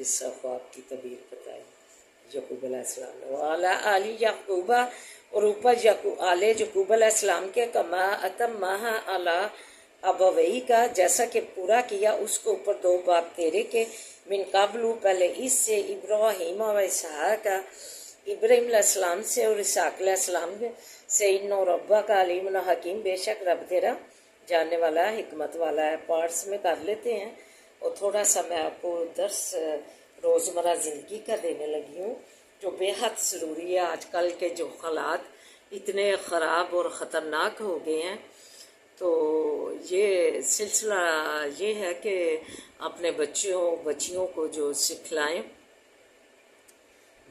اس خواب کی تعبیر بتائی یعقوب علیہ السلام نے. وعلی آل یعقوبہ، اور اوپر آل یعقوب علیہ السلام کے، کما اتمہا علی ابوئی کا، جیسا کہ پورا کیا اس کو اوپر دو باپ تیرے کے، من قبل پہلے اس سے، ابراہیم و اسحاق کا، ابراہیم علیہ السلام سے اور اسحاق علیہ السلام سے، ان ربا کا علیم حکیم، بے شک رب تیرا جاننے والا ہے، حکمت والا ہے. پارٹس میں کر لیتے ہیں، اور تھوڑا سا میں آپ کو درس روزمرہ زندگی کا دینے لگی ہوں جو بے حد ضروری ہے. آج کل کے جو حالات اتنے خراب اور خطرناک ہو گئے ہیں، تو یہ سلسلہ یہ ہے کہ اپنے بچیوں کو جو سکھلائیں،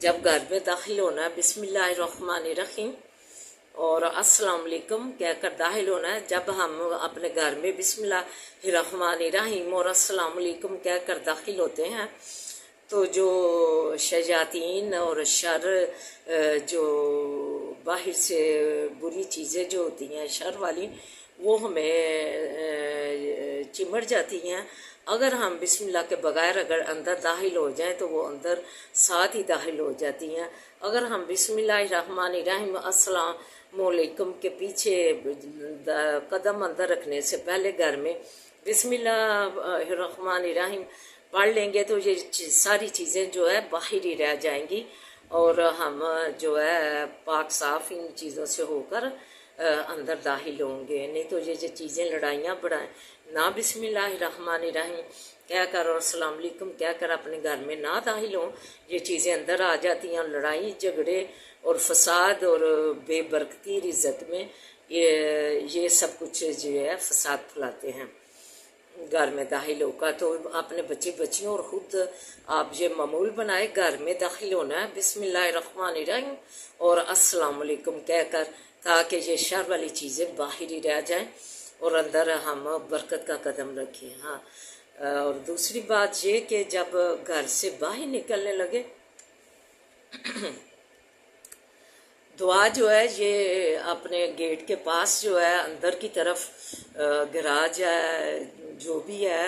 جب گھر میں داخل ہونا ہے بسم اللہ الرحمن الرحیم اور السلام علیکم کہہ کر داخل ہونا ہے. جب ہم اپنے گھر میں بسم اللہ الرحمن الرحیم اور السلام علیکم کہہ کر داخل ہوتے ہیں، تو جو شیاطین اور شر، جو باہر سے بری چیزیں جو ہوتی ہیں شر والی، وہ ہمیں چمٹ جاتی ہیں. اگر ہم بسم اللہ کے بغیر اگر اندر داخل ہو جائیں تو وہ اندر ساتھ ہی داخل ہو جاتی ہیں. اگر ہم بسم اللہ الرحمن الرحیم السلام علیکم کے پیچھے قدم اندر رکھنے سے پہلے گھر میں بسم اللہ الرحمن الرحیم پڑھ لیں گے تو یہ ساری چیزیں جو ہے باہر ہی رہ جائیں گی، اور ہم جو ہے پاک صاف ان چیزوں سے ہو کر اندر داخل ہوں گے. نہیں تو یہ چیزیں لڑائیاں بڑھائیں نہ بسم اللہ الرحمن الرحیم کہہ کر اور السلام علیکم کہہ کر اپنے گھر میں نہ داخل ہوں، یہ چیزیں اندر آ جاتی ہیں. لڑائی جھگڑے اور فساد اور بے برکتی عزت میں یہ سب کچھ جو ہے فساد پھیلاتے ہیں. گھر میں داخل ہو کر تو اپنے بچیوں اور خود آپ یہ معمول بنائے گھر میں داخل ہونا ہے بسم اللہ الرحمن الرحیم اور السلام علیکم کہہ کر، تاکہ یہ شر والی چیزیں باہر ہی رہ جائیں اور اندر ہم برکت کا قدم رکھیں. ہاں، اور دوسری بات یہ کہ جب گھر سے باہر نکلنے لگے، دعا جو ہے یہ اپنے گیٹ کے پاس جو ہے اندر کی طرف گراج ہے، جو بھی ہے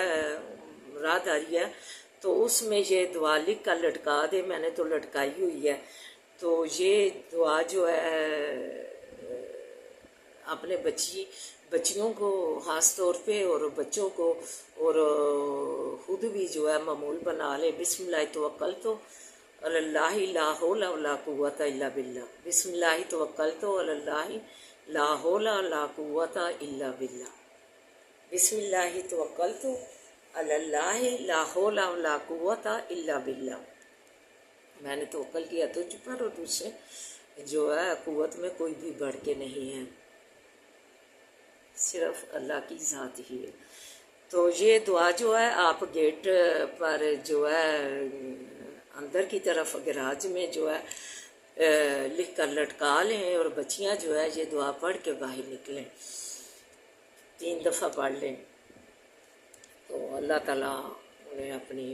راہداری ہے، تو اس میں یہ دعا لکھ کر لٹکا دے. میں نے تو لٹکائی ہوئی ہے. تو یہ دعا جو ہے اپنے بچیوں کو خاص طور پہ اور بچوں کو اور خود بھی جو ہے معمول بنا لے. بسم اللہ توکلت علی اللہ لا حول ولا قوت الا باللہ. بسم اللہ توکلت علی اللہ لا حول ولا قوت الا باللہ. بسم اللہ توکلت علی اللہ لا حول ولا قوت الا باللہ. میں نے توکل کیا تجھ پر اور تجھ سے جو ہے قوت میں کوئی بھی بڑھ کے نہیں ہے، صرف اللہ کی ذات ہی ہے. تو یہ دعا جو ہے آپ گیٹ پر جو ہے اندر کی طرف گراج میں جو ہے لکھ کر لٹکا لیں، اور بچیاں جو ہے یہ دعا پڑھ کے باہر نکلیں، 3 دفعہ پڑھ لیں. تو اللہ تعالیٰ انہیں اپنی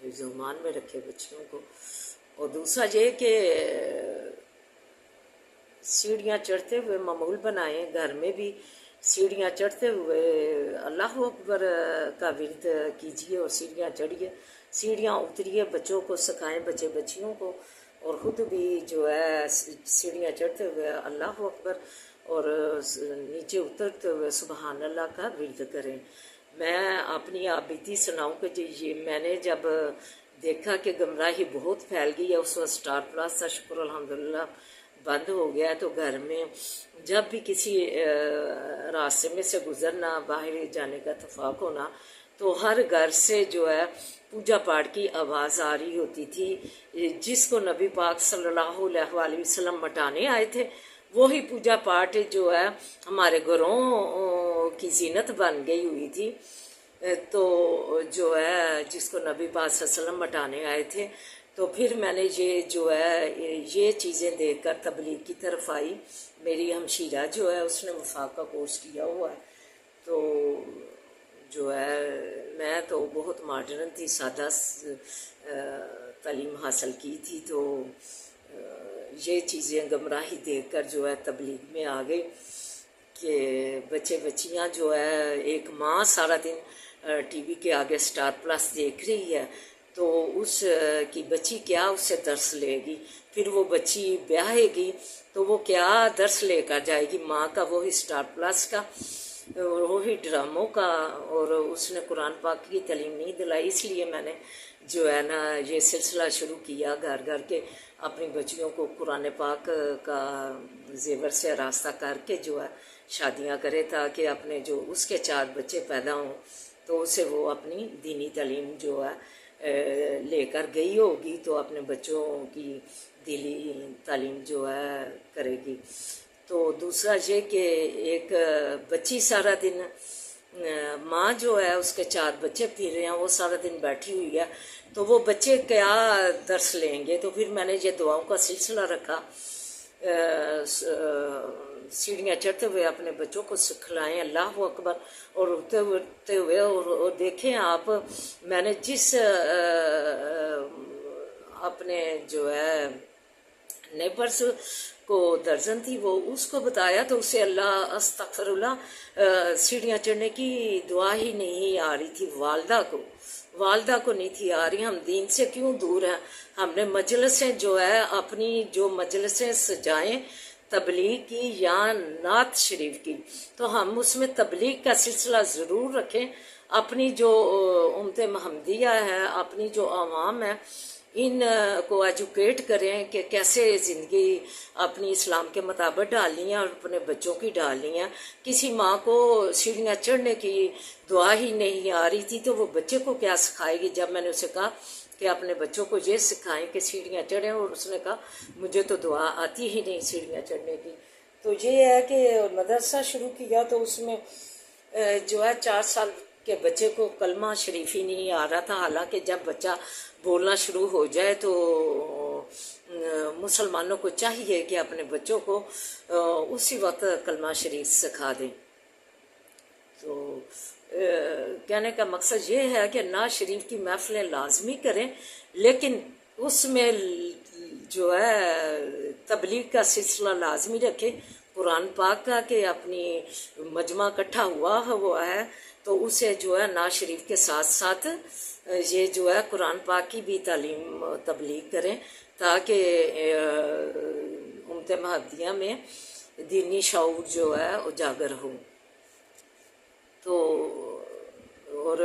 حفظ و امان میں رکھے بچیوں کو. اور دوسرا یہ کہ سیڑھیاں چڑھتے ہوئے معمول بنائیں، گھر میں بھی سیڑھیاں چڑھتے ہوئے اللہ اکبر کا ورد کیجیے اور سیڑھیاں چڑھیے، سیڑھیاں اتریے، بچوں کو سکھائیں، بچیوں کو، اور خود بھی جو ہے سیڑھیاں چڑھتے ہوئے اللہ اکبر اور نیچے اترتے ہوئے سبحان اللہ کا ورد کریں. میں اپنی آپ بیتی سناؤں کہ یہ میں نے جب دیکھا کہ گمراہی بہت پھیل گئی ہے، اس وقت اسٹار پلس کا شکر الحمدللہ بند ہو گیا ہے، تو گھر میں جب بھی کسی راستے میں سے گزرنا، باہر جانے کا اتفاق ہونا، تو ہر گھر سے جو ہے پوجا پاٹ کی آواز آ رہی ہوتی تھی. جس کو نبی پاک صلی اللہ علیہ وآلہ وسلم مٹانے آئے تھے، وہی پوجا پاٹ جو ہے ہمارے گھروں کی زینت بن گئی ہوئی تھی. تو جو ہے جس کو نبی پاک صلی اللہ علیہ وسلم مٹانے آئے تھے، تو پھر میں نے یہ جو ہے یہ چیزیں دیکھ کر تبلیغ کی طرف آئی. میری ہمشیرہ جو ہے اس نے وفاق کا کورس کیا ہوا ہے، تو جو ہے میں تو بہت ماڈرن تھی، سادہ تعلیم حاصل کی تھی. تو یہ چیزیں گمراہی دیکھ کر جو ہے تبلیغ میں آ گئی کہ بچیاں جو ہے ایک ماں سارا دن ٹی وی کے آگے اسٹار پلس دیکھ رہی ہے، تو اس کی بچی کیا اس سے درس لے گی، پھر وہ بچی بیاہے گی تو وہ کیا درس لے کر جائے گی، ماں کا وہی اسٹار پلس کا، وہی ڈراموں کا، اور اس نے قرآن پاک کی تعلیم نہیں دلائی۔ اس لیے میں نے جو ہے نا یہ سلسلہ شروع کیا، گھر گھر کے اپنی بچیوں کو قرآن پاک کا زیور سے راستہ کر کے جو ہے شادیاں کرے، تاکہ اپنے جو اس کے 4 بچے پیدا ہوں تو اسے وہ اپنی دینی تعلیم جو ہے لے کر گئی ہوگی تو اپنے بچوں کی دینی تعلیم جو ہے کرے گی۔ تو دوسرا یہ کہ ایک بچی سارا دن، ماں جو ہے اس کے 4 بچے پھر رہے ہیں، وہ سارا دن بیٹھی ہوئی ہے، تو وہ بچے کیا درس لیں گے؟ تو پھر میں نے یہ دعاؤں کا سلسلہ رکھا، سیڑھیاں چڑھتے ہوئے اپنے بچوں کو سکھلائیں اللہ اکبر، اور اٹھتے ہوئے، اور دیکھیں آپ، میں نے جس اپنے جو ہے نیبرز کو درجن تھی وہ اس کو بتایا تو اسے اللہ استغفر اللہ سیڑھیاں چڑھنے کی دعا ہی نہیں آ رہی تھی، والدہ کو نہیں تھی آ رہی۔ ہم دین سے کیوں دور ہیں؟ ہم نے مجلسیں جو ہے اپنی جو مجلسیں سجائیں تبلیغ کی یا نعت شریف کی، تو ہم اس میں تبلیغ کا سلسلہ ضرور رکھیں، اپنی جو امت محمدیہ ہے، اپنی جو عوام ہے، ان کو ایجوکیٹ کریں کہ کیسے زندگی اپنی اسلام کے مطابق ڈالنی ہے اور اپنے بچوں کی ڈالنی ہے۔ کسی ماں کو سیڑھیاں چڑھنے کی دعا ہی نہیں آ رہی تھی تو وہ بچے کو کیا سکھائے گی؟ جب میں نے اسے کہا کہ اپنے بچوں کو یہ سکھائیں کہ سیڑھیاں چڑھیں، اور اس نے کہا مجھے تو دعا آتی ہی نہیں سیڑھیاں چڑھنے کی۔ تو یہ ہے کہ مدرسہ شروع کیا تو اس میں جو ہے 4 سال کے بچے کو کلمہ شریف ہی نہیں آ رہا تھا، حالانکہ جب بچہ بولنا شروع ہو جائے تو مسلمانوں کو چاہیے کہ اپنے بچوں کو اسی وقت کلمہ شریف سکھا دیں۔ تو کہنے کا مقصد یہ ہے کہ نعت شریف کی محفلیں لازمی کریں، لیکن اس میں جو ہے تبلیغ کا سلسلہ لازمی رکھیں، قرآن پاک کا کہ اپنی مجمع اکٹھا ہوا ہے تو اسے جو ہے نعت شریف کے ساتھ ساتھ یہ جو ہے قرآن پاک کی بھی تعلیم تبلیغ کریں، تاکہ امت محمدیہ میں دینی شعور جو ہے اجاگر ہو۔ تو اور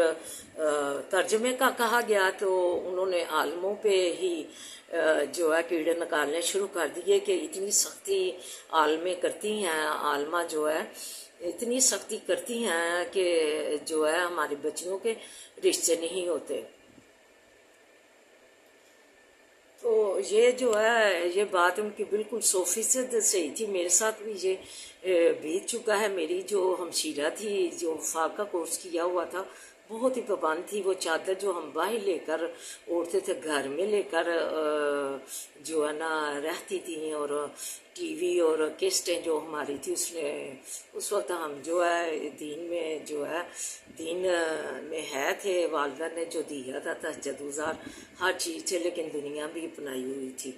ترجمے کا کہا گیا تو انہوں نے عالموں پہ ہی جو ہے کیڑے نکالنے شروع کر دیے کہ اتنی سختی عالمیں کرتی ہیں، عالمہ جو ہے اتنی سختی کرتی ہیں کہ جو ہے ہماری بچیوں کے رشتے نہیں ہوتے۔ تو یہ جو ہے یہ بات ان کی بالکل 100% صحیح تھی، میرے ساتھ بھی یہ بیت چکا ہے۔ میری جو ہمشیرہ تھی جو وفاق کا کورس کیا ہوا تھا بہت ہی پابند تھی، وہ چادر جو ہم باہر لے کر اوڑھتے تھے گھر میں لے کر جو ہے نا رہتی تھیں، اور ٹی وی اور کیسٹیں جو ہماری تھی اس وقت ہم جو ہے دین میں جو ہے دین میں تھے، والدہ نے جو دیا تھا تہجد گزار ہر چیز تھے، لیکن دنیا بھی اپنائی ہوئی تھی۔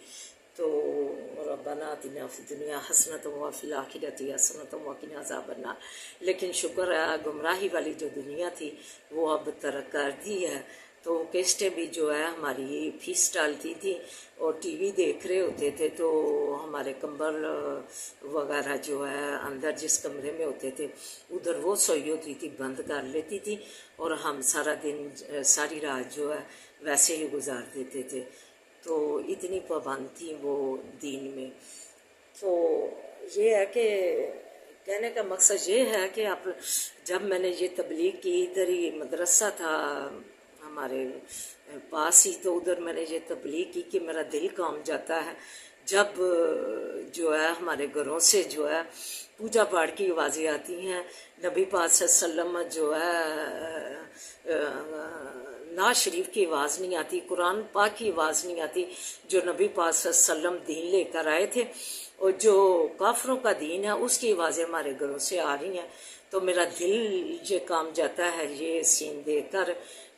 تو ربنا آتنا فی الدنیا حسنۃ وفی الآخرۃ حسنۃ وقنا عذاب النار، لیکن شکر ہے گمراہی والی جو دنیا تھی وہ اب ترک کر دی ہے۔ تو کیسٹیں بھی جو ہے ہماری فیس ڈالتی تھی اور ٹی وی دیکھ رہے ہوتے تھے تو ہمارے کمبل وغیرہ جو ہے اندر جس کمرے میں ہوتے تھے ادھر وہ سوئی ہوتی تھی بند کر لیتی تھی، اور ہم سارا دن ساری رات جو ہے ویسے ہی گزار دیتے تھے۔ تو اتنی پابند تھی وہ دین میں۔ تو یہ ہے کہ کہنے کا مقصد یہ ہے کہ اب جب میں نے یہ تبلیغ کی، ادھر ہی مدرسہ تھا ہمارے پاس ہی، تو ادھر میں نے یہ تبلیغ کی کہ میرا دل کام جاتا ہے جب جو ہے ہمارے گھروں سے جو ہے پوجا پاٹ کی آوازیں آتی ہیں، نبی پاک صلی اللہ علیہ وسلم جو ہے نعت شریف کی آواز نہیں آتی، قرآن پاک کی آواز نہیں آتی، جو نبی پاک صلی اللہ علیہ وسلم دین لے کر آئے تھے اور جو کافروں کا دین ہے اس کی آوازیں ہمارے گھروں سے آ رہی ہیں، تو میرا دل یہ کام جاتا ہے یہ سین دیکھ کر۔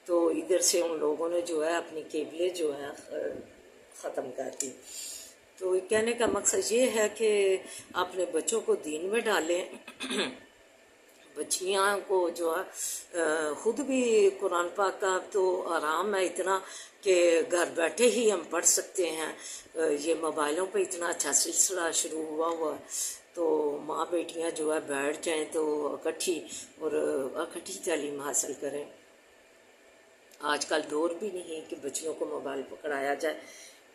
تو ادھر سے ان لوگوں نے جو ہے اپنی قبلے جو ہیں ختم کر دی۔ تو کہنے کا مقصد یہ ہے کہ اپنے بچوں کو دین میں ڈالیں، بچیاں کو جو ہے خود بھی قرآن پاک کا تو آرام ہے اتنا کہ گھر بیٹھے ہی ہم پڑھ سکتے ہیں. یہ موبائلوں پہ اتنا اچھا سلسلہ شروع ہوا تو ماں بیٹیاں جو ہے بیٹھ جائیں تو اکٹھی تعلیم حاصل کریں. آج کل دور بھی نہیں کہ بچیوں کو موبائل پکڑایا جائے،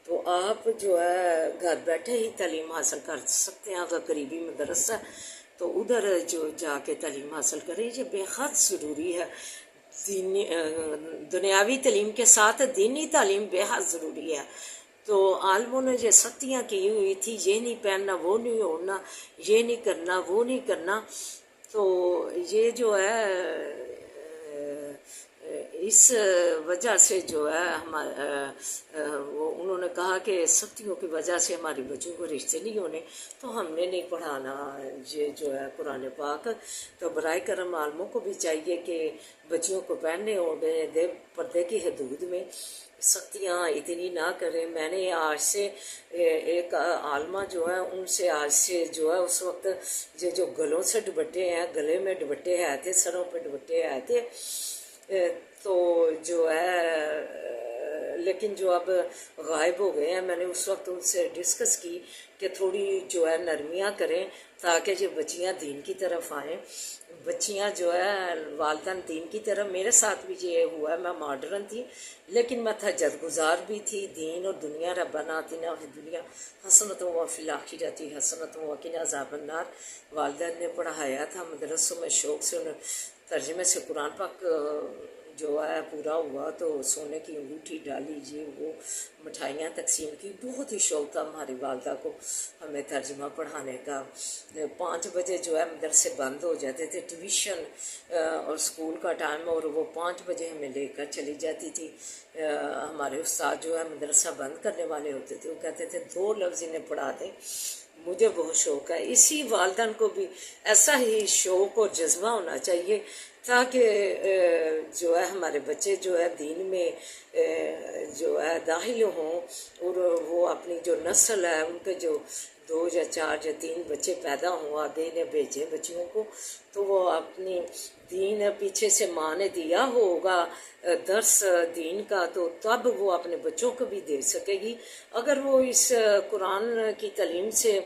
تو آپ جو ہے گھر بیٹھے ہی تعلیم حاصل کر سکتے ہیں. اگر قریبی مدرسہ تو ادھر جو جا کے تعلیم حاصل کریں. یہ بے حد ضروری ہے. دنیاوی تعلیم کے ساتھ دینی تعلیم بے حد ضروری ہے. تو عالموں نے یہ سختیاں کی ہوئی تھی، یہ نہیں پہننا، وہ نہیں اوڑھنا، یہ نہیں کرنا، وہ نہیں کرنا. تو یہ جو ہے اس وجہ سے جو ہے انہوں نے کہا کہ سختیوں کی وجہ سے ہماری بچوں کو رشتے نہیں ہونے، تو ہم نے نہیں پڑھانا یہ جو ہے قرآن پاک. تو برائے کرم عالموں کو بھی چاہیے کہ بچیوں کو پہننے اوڑھنے دے، پردے کی حدود میں سختیاں اتنی نہ کریں. میں نے آج سے ایک عالمہ جو ہے ان سے آج سے جو ہے اس وقت یہ جو گلوں سے دوپٹے ہیں، گلے میں دوپٹے آئے تھے، سروں پہ دوپٹے آئے تھے، تو جو ہے لیکن جو اب غائب ہو گئے ہیں. میں نے اس وقت ان سے ڈسکس کی کہ تھوڑی جو ہے نرمیاں کریں تاکہ جو بچیاں دین کی طرف آئیں. بچیاں جو ہے والدین دین کی طرف، میرے ساتھ بھی یہ ہوا ہے. میں ماڈرن تھی لیکن میں تہجد گزار بھی تھی. دین اور دنیا ربنا آتنا فی الدنیا حسنۃ وفی الآخرۃ حسنۃ وقنا عذاب النار. والدین نے پڑھایا تھا مدرسوں میں، شوق سے انہیں ترجمے سے قرآن پاک جو ہے پورا ہوا تو سونے کی انگوٹھی ڈالی، یہ وہ مٹھائیاں تقسیم کی. بہت ہی شوق تھا ہماری والدہ کو ہمیں ترجمہ پڑھانے کا. 5 بجے جو ہے مدرسے بند ہو جاتے تھے، ٹیوشن اور اسکول کا ٹائم، اور وہ 5 بجے ہمیں لے کر چلی جاتی تھی. ہمارے استاد جو ہے مدرسہ بند کرنے والے ہوتے تھے، وہ کہتے تھے 2 لفظ انہیں پڑھا دیں. مجھے بہت شوق ہے. اسی والدین کو بھی ایسا ہی شوق اور جذبہ ہونا چاہیے تاکہ جو ہے ہمارے بچے جو ہے دین میں جو ہے داخل ہوں، اور وہ اپنی جو نسل ہے ان کے جو 2 یا 4 یا 3 بچے پیدا ہوں، آگے انہیں بھیجیں بچیوں کو، تو وہ اپنی دین پیچھے سے ماں نے دیا ہوگا درس دین کا، تو تب وہ اپنے بچوں کو بھی دے سکے گی. اگر وہ اس قرآن کی تعلیم سے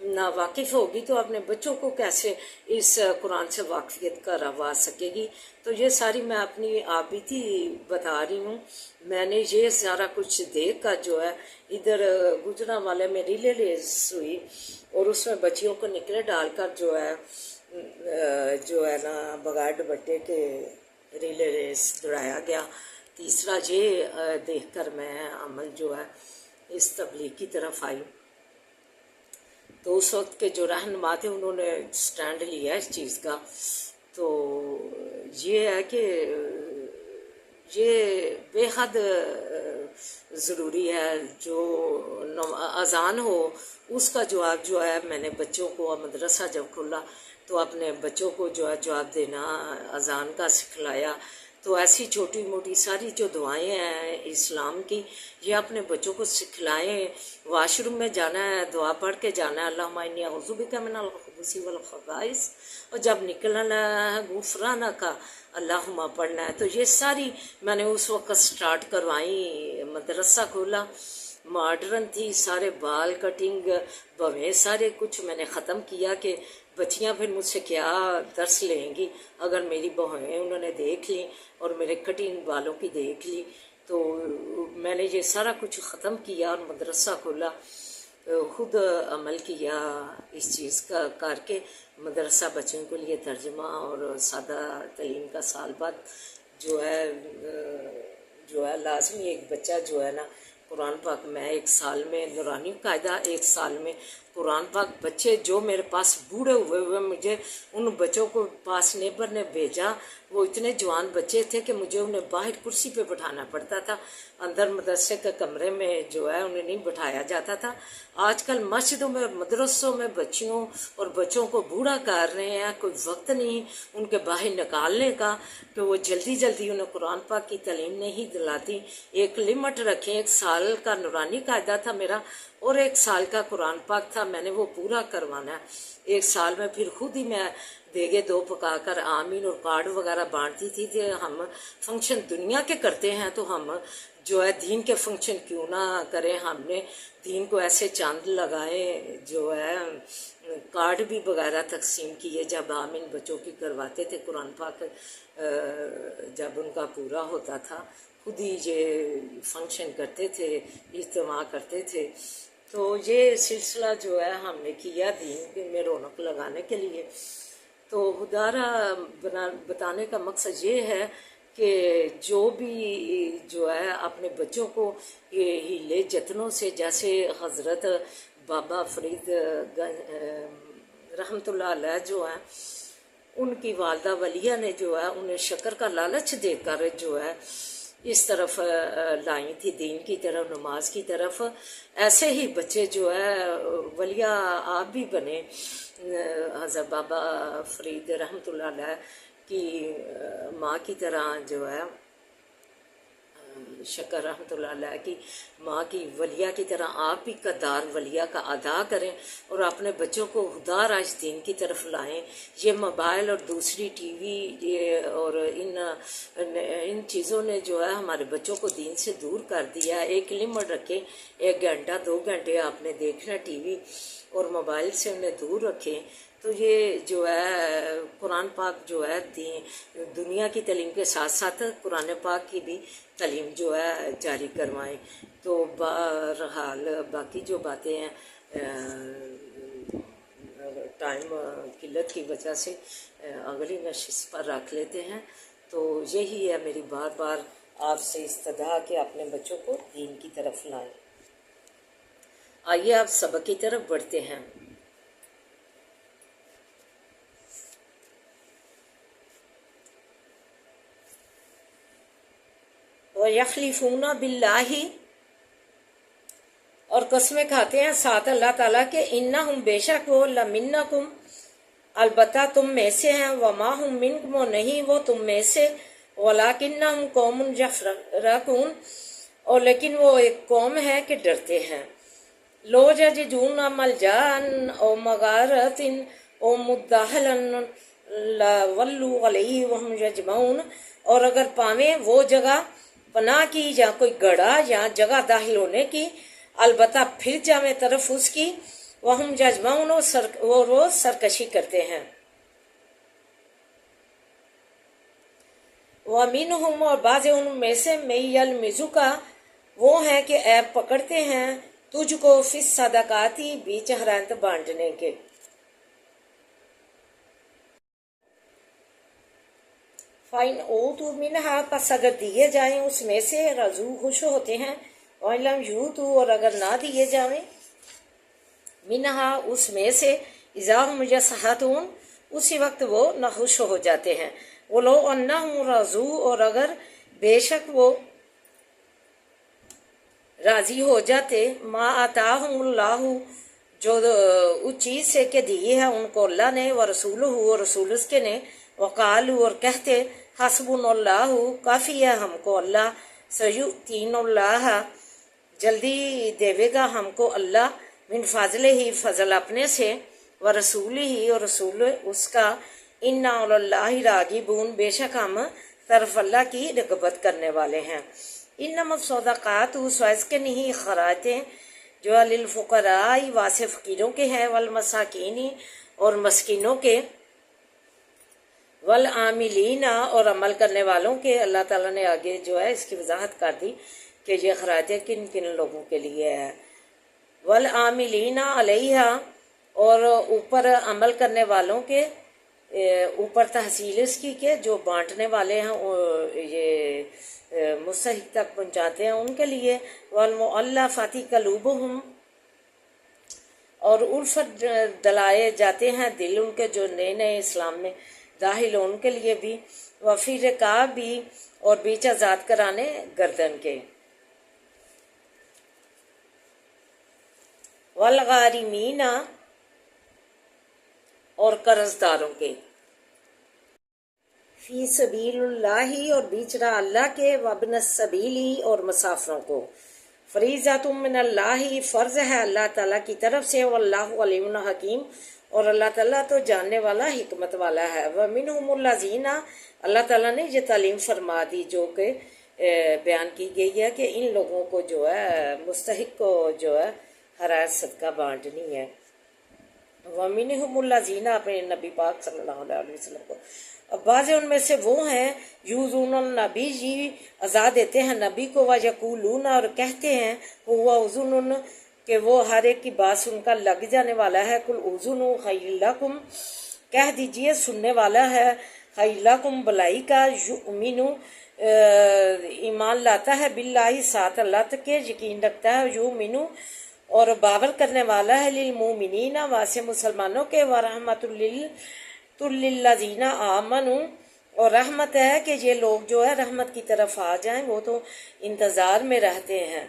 نا واقف ہوگی تو اپنے بچوں کو کیسے اس قرآن سے واقفیت کروا سکے گی. تو یہ ساری میں اپنی آپ بیتی بتا رہی ہوں. میں نے یہ سارا کچھ دیکھ کر جو ہے ادھر گجرا والے میں ریلے ریس ہوئی، اور اس میں بچیوں کو نکلے ڈال کر جو ہے نا بغیر دوپٹے کے ریلے ریس دوڑایا گیا. تیسرا یہ دیکھ کر میں عمل جو ہے اس تبلیغ کی طرف آئی. تو اس وقت کے جو رہنما تھے انہوں نے سٹینڈ لیا اس چیز کا. تو یہ ہے کہ یہ بے حد ضروری ہے. جو اذان ہو اس کا جواب جو ہے میں نے بچوں کو مدرسہ جب کھولا تو اپنے بچوں کو جو ہے جواب دینا اذان کا سکھلایا. تو ایسی چھوٹی موٹی ساری جو دعائیں ہیں اسلام کی یہ اپنے بچوں کو سکھلائیں. واش روم میں جانا ہے دعا پڑھ کے جانا ہے اللہم انی اعوذ بک من الخبث والخبائث، اور جب نکلنا ہے غفرانک اللہم پڑھنا ہے. تو یہ ساری میں نے اس وقت سٹارٹ کروائی. مدرسہ کھولا، ماڈرن تھی، سارے بال کٹنگ بویں سارے کچھ میں نے ختم کیا کہ بچیاں پھر مجھ سے کیا درس لیں گی. اگر میری بہنیں انہوں نے دیکھ لی اور میرے کٹنگ بالوں کی دیکھ لی، تو میں نے یہ سارا کچھ ختم کیا اور مدرسہ کھولا. خود عمل کیا اس چیز کا کر کے. مدرسہ بچوں کے لیے ترجمہ اور سادہ تعلیم کا سال بعد جو ہے لازمی ایک بچہ جو ہے نا قرآن پاک میں 1 سال میں نورانی قاعدہ 1 سال میں قرآن پاک. بچے جو میرے پاس بوڑھے ہوئے مجھے ان بچوں کو پاس نیبر نے بھیجا، وہ اتنے جوان بچے تھے کہ مجھے انہیں باہر کرسی پہ بٹھانا پڑتا تھا. اندر مدرسے کے کمرے میں جو ہے انہیں نہیں بٹھایا جاتا تھا. آج کل مسجدوں میں اور مدرسوں میں بچیوں اور بچوں کو بوڑھا کر رہے ہیں. کوئی وقت نہیں ان کے باہر نکالنے کا کہ وہ جلدی جلدی انہیں قرآن پاک کی تعلیم نہیں دلاتی. ایک لمٹ رکھیں. 1 سال کا نورانی قاعدہ تھا میرا اور 1 سال کا قرآن پاک تھا. تھا میں نے وہ پورا کروانا ہے 1 سال میں. پھر خود ہی میں دیگے 2 پکا کر آمین اور کارڈ وغیرہ بانٹتی تھی کہ ہم فنکشن دنیا کے کرتے ہیں تو ہم جو ہے دین کے فنکشن کیوں نہ کریں. ہم نے دین کو ایسے چاند لگائے جو ہے کارڈ بھی وغیرہ تقسیم کیے. جب آمین بچوں کی کرواتے تھے قرآن پاک جب ان کا پورا ہوتا تھا خود ہی یہ فنکشن کرتے تھے اجتماع کرتے تھے. تو یہ سلسلہ جو ہے ہم نے کیا دین میں رونق لگانے کے لیے. تو ہدارہ بتانے کا مقصد یہ ہے کہ جو بھی جو ہے اپنے بچوں کو یہ ہیلے جتنوں سے، جیسے حضرت بابا فرید رحمۃ اللہ علیہ جو ہیں ان کی والدہ ولیہ نے جو ہے انہیں شکر کا لالچ دے کر جو ہے اس طرف لائی تھی دین کی طرف، نماز کی طرف. ایسے ہی بچے جو ہے ولیہ آپ بھی بنے. حضرت بابا فرید رحمۃ اللہ علیہ کی ماں کی طرح جو ہے شکر رحمۃ اللہ علیہ کی ماں کی ولیہ کی طرح آپ بھی کردار ولیہ کا ادا کریں اور اپنے بچوں کو خدا راج دین کی طرف لائیں. یہ موبائل اور دوسری ٹی وی اور ان چیزوں نے جو ہے ہمارے بچوں کو دین سے دور کر دیا. ایک لمٹ رکھیں، 1 گھنٹہ 2 گھنٹے آپ نے دیکھنا ٹی وی اور موبائل سے انہیں دور رکھیں. تو یہ جو ہے قرآن پاک جو ہے دنیا کی تعلیم کے ساتھ ساتھ قرآن پاک کی بھی تعلیم جو ہے جاری کروائیں. تو بہرحال باقی جو باتیں ہیں ٹائم قلت کی وجہ سے اگلی نشست پر رکھ لیتے ہیں. تو یہی ہے میری بار بار آپ سے استدعا کہ اپنے بچوں کو دین کی طرف لائیں. آئیے آپ سبق کی طرف بڑھتے ہیں. وَيَحْلِفُونَ بِاللَّهِ اور قسمیں کھاتے ہیں ساتھ اللہ تعالیٰ کے اِنَّهُمْ بے شک وہ لَمِنَّكُمْ البتہ تم میں سے ہیں وَمَا هُمْ مِنْكُمْ وہ نہیں وہ تم میں سے وَلَكِنَّهُمْ قَوْمٌ يَفْرَقُونَ اور لیکن وہ ایک قوم ہے کہ ڈرتے ہیں. لو یجدون ملجأ او مغارۃ او مدخلا لولوا علیہ وہم یجمعون اور اگر پاویں وہ جگہ پناہ کی یا کوئی گڑھا یا جگہ داخل ہونے کی البتہ پھر جامع طرف اس کی وہم یجمعون وہ روز سرکشی کرتے ہیں. وَمِنْهُمْ اور بعض ان میں سے یلمزوک وہ ہیں کہ عیب پکڑتے ہیں تجھ کو فی الصدقاتی بیچ حرانت بانٹنے کے. فَإِنْ أُوتُوا مِنْهَا پس اگر دیے جائیں اس میں سے رضو خوش ہوتے ہیں. وَإِنْ لَمْ يُؤْتُوا اور اگر نہ دیے جائیں مِنْهَا اس میں سے إِذَا هُمْ يَسْخَطُونَ اسی وقت وہ ناخوش ہو جاتے ہیں. وَلَوْ أَنَّهُمْ رَضُوا اور اگر بے شک وہ راضی ہو جاتے ما آتاہم اللہ جو اس چیز سے کہ دی ہے ان کو اللہ نے ورسولہ اور رسول اس کے نے وقالو اور کہتے حسبنا اللہ کافی ہے ہم کو اللہ سیؤتین اللہ جلدی دے گا ہم کو اللہ من فضل ہی فضل اپنے سے ورسول ہی اور رسول اس کا انا اللہ راغبون بے شک ہم طرف اللہ کی رغبت کرنے والے ہیں. انما الصدقات سوائز کے نہیں خراجیں جو للفقراء واسع فقیروں کے ہیں والمساکین اور مسکینوں کے والعاملین اور عمل کرنے والوں کے. اللہ تعالیٰ نے آگے جو ہے اس کی وضاحت کر دی کہ یہ خراجیں کن کن لوگوں کے لیے ہے. والعاملین علیہا اور اوپر عمل کرنے والوں کے اوپر تحصیل اس کی کہ جو بانٹنے والے ہیں یہ مستحق تک پہنچاتے ہیں ان کے لیے. والمؤلفات قلوبہم اور الفت دلائے جاتے ہیں دل ان کے جو نئے نئے اسلام میں داخل ہو ان کے لیے بھی. وفی رقاب بھی اور بیچ آزاد کرانے گردن کے. والغارمین اور قرض داروں کے. فی سبیل اللہ اور بیچ رہا اللہ کے وابن السبیلی اور مسافروں کو. فریضۃ من اللہ، فرض ہے اللہ تعالیٰ کی طرف سے، واللہ علیم حکیم، اور اللہ تعالیٰ تو جاننے والا حکمت والا ہے۔ وَمِنْهُمُ الَّذِينَ، اللہ تعالیٰ نے یہ تعلیم فرما دی جو کہ بیان کی گئی ہے کہ ان لوگوں کو جو ہے مستحق کو جو ہے خراج صدقہ بانٹنی ہے۔ وَمِنْهُمُ الَّذِينَ، اپنے نبی پاک صلی اللہ علیہ وسلم کو، اب بعض ان میں سے وہ ہیں یوزون النبی، جی اذا دیتے ہیں نبی کو، وَيَقُولُونَ، اور کہتے ہیں ہوا اذن، کہ وہ ہر ایک کی بات سن کر لگ جانے والا ہے، قُلْ اذن خیر لکم، کہہ دیجئے سننے والا ہے، خیر لکم بلائی کا، یؤمن ایمان لاتا ہے، باللہ ساتھ اللہ تک کے یقین رکھتا ہے، یؤمن اور باور کرنے والا ہے، للمومنین واسے مسلمانوں کے، ورحمت للذین آمنوا، اور رحمت ہے کہ یہ لوگ جو ہے رحمت کی طرف آ جائیں، وہ تو انتظار میں رہتے ہیں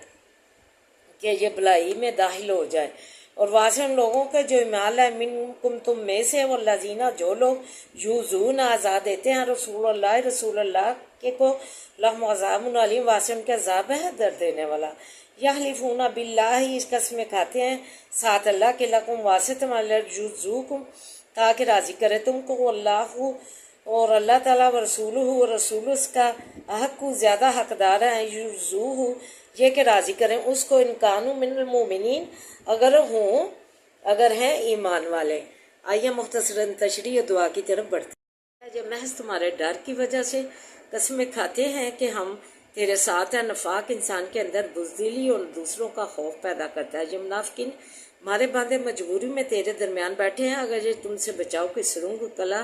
کہ یہ بلائی میں داخل ہو جائے، اور واسے ان لوگوں کے جو ایمان ہے، منکم تم میں سے، والذین جو لوگ یوزون آزاد دیتے ہیں رسول اللہ، رسول اللہ کے کو، لہم عذاب علیم، واسے ان کے عذاب ہے درد دینے والا۔ یحلفون باللہ، اس قسمیں کھاتے ہیں ساتھ اللہ کے، لکم واسے تمہارے، یرزقکم تاکہ راضی کرے تم کو، اللہ اور اللہ تعالیٰ، ورسولہ اور رسول اس کا، حق کو زیادہ حقدار ہیں، یرزوہ یہ کہ راضی کریں اس کو، ان کانوا من المؤمنین اگر ہیں ایمان والے۔ آئیے مختصراً تشریح و دعا کی طرف بڑھتے ہیں۔ جب محض تمہارے ڈر کی وجہ سے قسمیں کھاتے ہیں کہ ہم تیرے ساتھ ہیں، نفاق انسان کے اندر بزدلی اور دوسروں کا خوف پیدا کرتا ہے۔ یہ منافقین مارے باندھے مجبوری میں تیرے درمیان بیٹھے ہیں، اگر یہ تم سے بچاؤ کی سرنگ کلا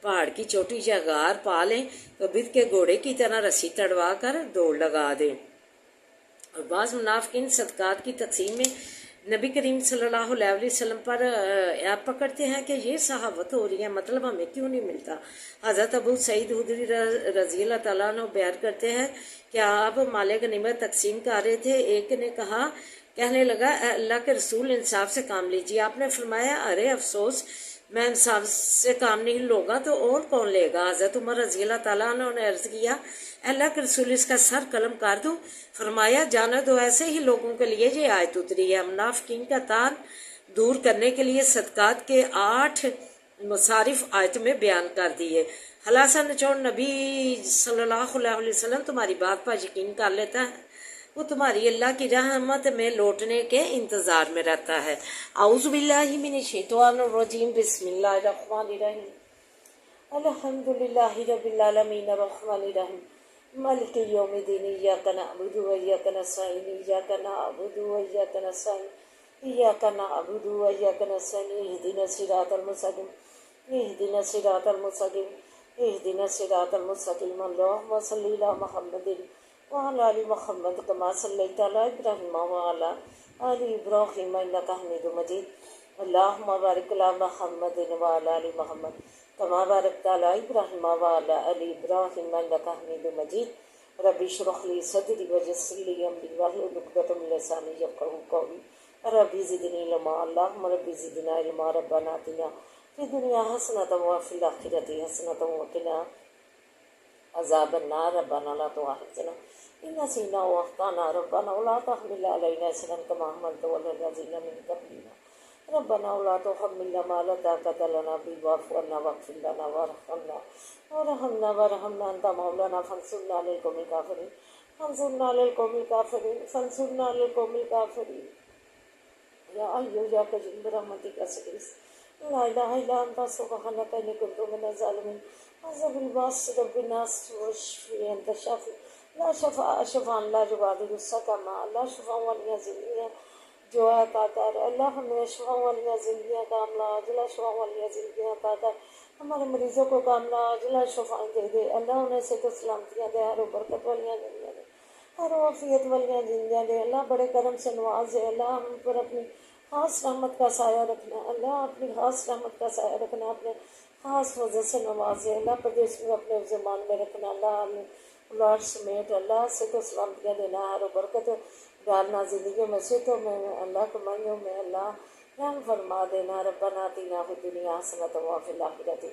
پہاڑ کی چوٹی یا غار پا لیں تو بد کے گھوڑے کی طرح رسی تڑوا کر دوڑ لگا دیں۔ اور بعض منافقین صدقات کی تقسیم میں نبی کریم صلی اللہ علیہ وسلم پر ایپ پکڑتے ہیں کہ یہ صحافت ہو رہی ہے، مطلب ہمیں کیوں نہیں ملتا۔ حضرت ابو سعید خدری رضی اللہ تعالیٰ عنہ بیان کرتے ہیں کہ آپ مال غنیمت تقسیم کر رہے تھے، ایک نے کہنے لگا اے اللہ کے رسول انصاف سے کام لیجیے۔ آپ نے فرمایا ارے افسوس، میں انصاف سے کام نہیں لوں گا تو اور کون لے گا۔ حضرت عمر رضی اللہ تعالیٰ عنہ نے عرض کیا اے اللہ کے رسول اس کا سر قلم کر دو۔ فرمایا جانے دو، ایسے ہی لوگوں کے لیے یہ آیت اتری ہے۔ منافقین کا تان دور کرنے کے لیے صدقات کے 8 مصارف آیت میں بیان کر دیے۔ خلاصہ نچوڑ، نبی صلی اللہ علیہ وسلم تمہاری بات پر یقین کر لیتا ہے، وہ تمہاری اللہ کی رحمت میں لوٹنے کے انتظار میں رہتا ہے۔ اعوذ باللہ من الشیطان الرجیم، بسم اللہ الرحمن الرحیم، الحمدللہ رب العالمین الرحمن الرحیم، مالک یوم الدین، ایاک نعبد و ایاک نستعین، ایاک نعبد و ایاک نستعین، ایاک نعبد و ایاک نستعین، اہدنا الصراط المستقیم، اہدنا الصراط المستقیم، اہدنا الصراط المستقیم، اللہم صلی علی محمد وعلى آل محمد كما صليت على إبراهيم وعلى آل إبراهيم إنك حميد مجيد، اللهم بارك على محمد وعلى آل محمد كما باركت على إبراهيم وعلى آل إبراهيم إنك حميد مجيد، رب اشرح لي صدري ويسر لي أمري واحلل عقدة من لساني يفقهوا قولي، رب زدني علما، اللهم رب زدنا علما، ربنا آتنا في الدنيا حسنة وفي الآخرة حسنة وقنا عذاب النار، ربنا لا تؤاخذنا إن نسينا وأخطأنا، ربنا ولا تحمل علينا إصرا كما حملته على الذين من قبلنا، ربنا ولا تحملنا ما لا طاقة لنا به، واعف عنا واغفر لنا وارحمنا أنت مولانا فانصرنا على القوم الكافرين، فانصرنا على القوم الكافرين، فانصرنا على القوم الكافرين، يا حي يا قيوم برحمتك أستغيث، لا إله إلا أنت سبحانك إني كنت من الظالمين، عذاب الباس رب الناس واشفي أنت الشافي، لا شفاء لا يغادر سقما، لا شفاء والیاں زندگیاں جو عطا کر، اللہ ہمیں شفاء والیاں زندگیاں کاملہ عاجلہ شفاء والیاں زندگیاں عطا کر، ہمارے مریضوں کو کاملہ عاجلہ شفاء دے دے، اللہ انہیں صحت و سلامتیاں دے، ہر برکت والیاں زندگیاں دے، ہر عافیت والیاں زندگیاں دے، اللہ بڑے کرم سے نوازے، اللہ ہم پر اپنی خاص رحمت کا سایہ رکھنا، اللہ اپنی خاص رحمت کا سایہ رکھنا، اپنے خاص فضل سے نوازے، اللہ پردیش میں اپنے زمان میں رکھنا، اللہ ہمیں اولاد سمیت اللہ سے تو سلامتیاں دینا، ہر برکت ڈالنا زندگی میں، صحتوں میں، اللہ کمائیوں میں، اللہ رحم فرما دینا، ربنا آتنا فی الدنیا حسنۃ وفی الآخرۃ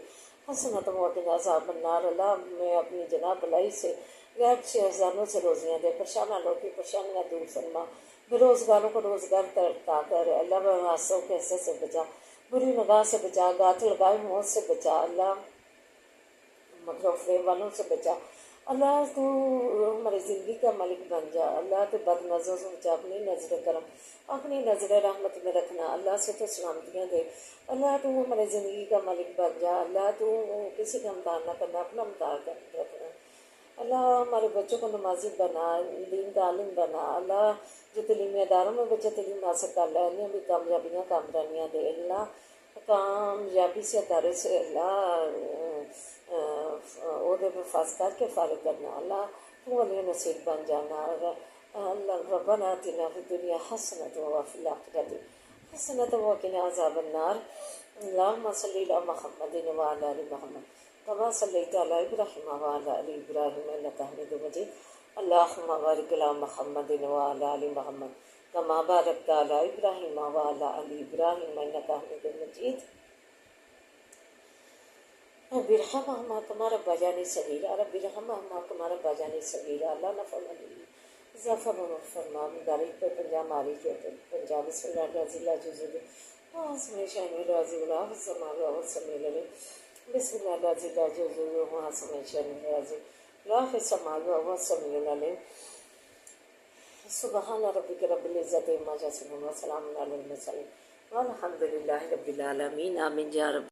حسنۃ وقنا عذاب النار، اللہ میں اپنی جناب بلائی سے غیب شہزادوں سے روزیاں دے، پریشان لوگوں کی پریشانیاں دور فرما، بے روزگاروں کو روزگار عطا کر، اللہ بدماشوں کے حصے سے بچا، بری نگاہ سے بچا، گات لگائے موت سے بچا، اللہ مکر و فریب والوں سے بچا، اللہ تو ہماری زندگی کا مالک بن جا، اللہ تو بد نظروں سے بچا، اپنی نظر کرم اپنی نظر رحمت میں رکھنا، اللہ سے تو سلامتیاں دے، اللہ تو ہماری زندگی کا مالک بن جا، اللہ تو کسی کا امتحان نہ کرنا، اپنا امتحان رکھنا، اللہ ہمارے بچوں کو نمازی بنا، دین کا عالم بنا، اللہ جو تعلیمی اداروں میں بچے تعلیم حاصل کر رہے ہیں انہیں بھی کامیابیاں کامرانیاں دے، اللہ کامیابی سے ادارے سے اللہ عہدے پہ فاس کر کے فارغ کرنا، اللہ تو ولی نصیب بن جانا، اللہ ربنا آتنا فی الدنیا حسنۃ وفی الآخرۃ حسنۃ وقنا عذاب النار، اللہم صلی علی محمد وعلی آل محمد کما صلیت علی ابراہیم وعلی آل ابراہیم انک حمید مجید، اللہم بارک علی محمد وعلی آل محمد کما بارکت علی ابراہیم وعلی آل ابراہیم انک حمید مجید، رب ارحمہما کما ربیانی صغیرا، رب ارحمہما کما ربیانی صغیرا، اللہ نفرمانی اضافہ فرما، مدارک پہ پنجاب ماری جو پنجاب بسم اللہ الرحمن الرحیم واسم شہن راضی اللہ سماغ وسمی للی بسم اللہ الرحمن الرحیم واسم شہن راضی اللہ سماغ وسمی للی سبحان ربک رب العزت عما یصفون وسلام علی المرسلین والحمد للہ رب العالمین، آمین یا رب